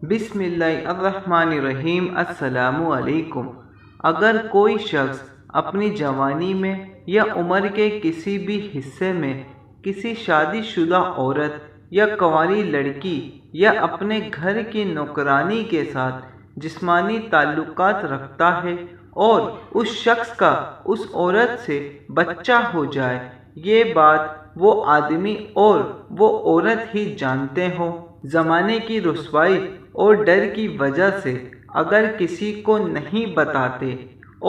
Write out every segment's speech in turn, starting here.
بسم اللہ الرحمن الرحیم۔ السلام علیکم۔ اگر کوئی شخص اپنی جوانی میں یا عمر کے کسی بھی حصے میں کسی شادی شدہ عورت یا کنواری لڑکی یا اپنے گھر کی نوکرانی کے ساتھ جسمانی تعلقات رکھتا ہے اور اس شخص کا اس عورت سے بچہ ہو جائے، یہ بات وہ آدمی اور وہ عورت ہی جانتے ہوں۔ زمانے کی رسوائی اور ڈر کی وجہ سے اگر کسی کو نہیں بتاتے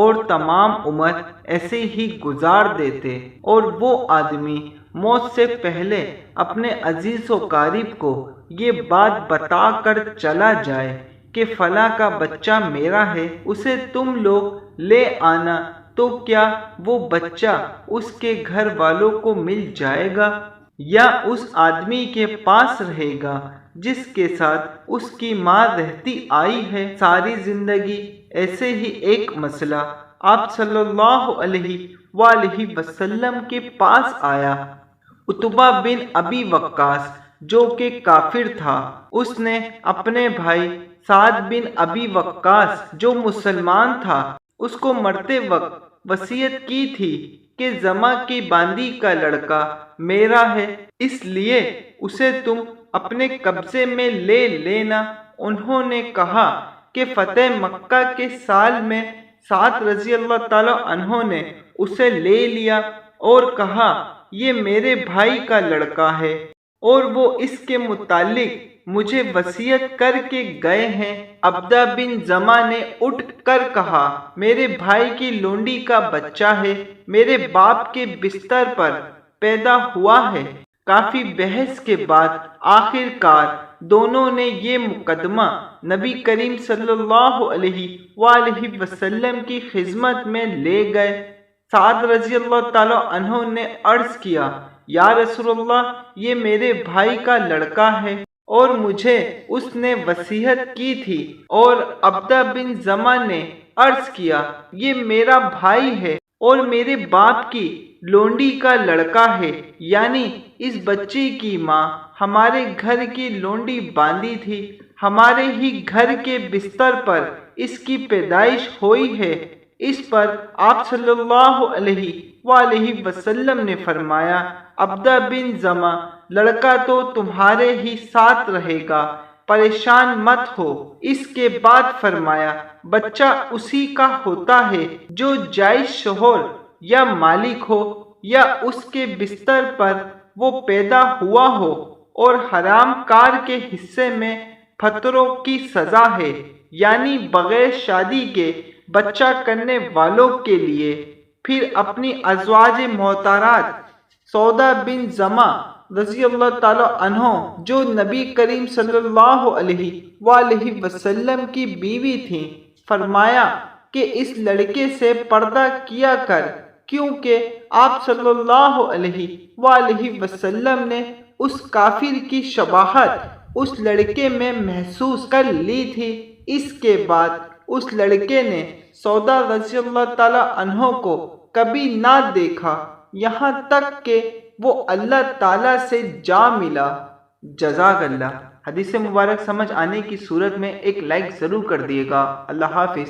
اور تمام عمر ایسے ہی گزار دیتے اور وہ آدمی موت سے پہلے اپنے عزیز و قریب کو یہ بات بتا کر چلا جائے کہ فلاں کا بچہ میرا ہے، اسے تم لوگ لے آنا، تو کیا وہ بچہ اس کے گھر والوں کو مل جائے گا یا اس آدمی کے پاس رہے گا جس کے ساتھ اس کی ماں رہتی آئی ہے ساری زندگی؟ ایسے ہی ایک مسئلہ آپ صلی اللہ علیہ وآلہ وسلم کے پاس آیا۔ عتبہ بن ابی وقاص جو کہ کافر تھا، اس نے اپنے بھائی سعد بن ابی وقاص جو مسلمان تھا اس کو مرتے وقت وصیت کی تھی کہ زما کی باندی کا لڑکا میرا ہے، اس لیے اسے تم اپنے قبضے میں لے لینا۔ انہوں نے کہا کہ فتح مکہ کے سال میں سعد رضی اللہ تعالی عنہ نے اسے لے لیا اور کہا یہ میرے بھائی کا لڑکا ہے اور وہ اس کے متعلق مجھے وصیت کر کے گئے ہیں۔ عبدہ بن زمع نے اٹھ کر کہا میرے بھائی کی لونڈی کا بچہ ہے، میرے باپ کے بستر پر پیدا ہوا ہے۔ کافی بحث کے بعد آخر کار دونوں نے یہ مقدمہ نبی کریم صلی اللہ علیہ وآلہ وسلم کی خدمت میں لے گئے۔ سعد رضی اللہ تعالی عنہ نے عرض کیا یا رسول اللہ، یہ میرے بھائی کا لڑکا ہے اور مجھے اس نے وصیت کی تھی، اور عبدہ بن زمع نے عرض کیا یہ میرا بھائی ہے اور میرے باپ کی لونڈی کا لڑکا ہے، یعنی اس بچے کی ماں ہمارے گھر کی لونڈی باندھی تھی، ہمارے ہی گھر کے بستر پر اس کی پیدائش ہوئی ہے۔ اس پر آپ صلی اللہ علیہ وآلہ وسلم نے فرمایا عبدہ بن زمع، لڑکا تو تمہارے ہی ساتھ رہے گا، پریشان مت ہو۔ اس کے بعد فرمایا بچہ اسی کا ہوتا ہے جو جائز شوہر یا مالک ہو یا اس کے بستر پر وہ پیدا ہوا ہو، اور حرام کار کے حصے میں پتھروں کی سزا ہے، یعنی بغیر شادی کے بچہ کرنے والوں کے لیے۔ پھر اپنی ازواج محترمات سودا بن زمع رضی اللہ تعالی عنہ جو نبی کریم صلی اللہ علیہ وآلہ وسلم کی بیوی تھیں، فرمایا کہ اس لڑکے سے پردہ کیا کر، کیونکہ آپ صلی اللہ علیہ وآلہ وسلم نے اس کافر کی شباہت اس لڑکے میں محسوس کر لی تھی۔ اس کے بعد اس لڑکے نے سودا رضی اللہ تعالی عنہ کو کبھی نہ دیکھا، یہاں تک کہ وہ اللہ تعالیٰ سے جا ملا۔ جزاک اللہ۔ حدیث مبارک سمجھ آنے کی صورت میں ایک لائک ضرور کر دیے گا۔ اللہ حافظ۔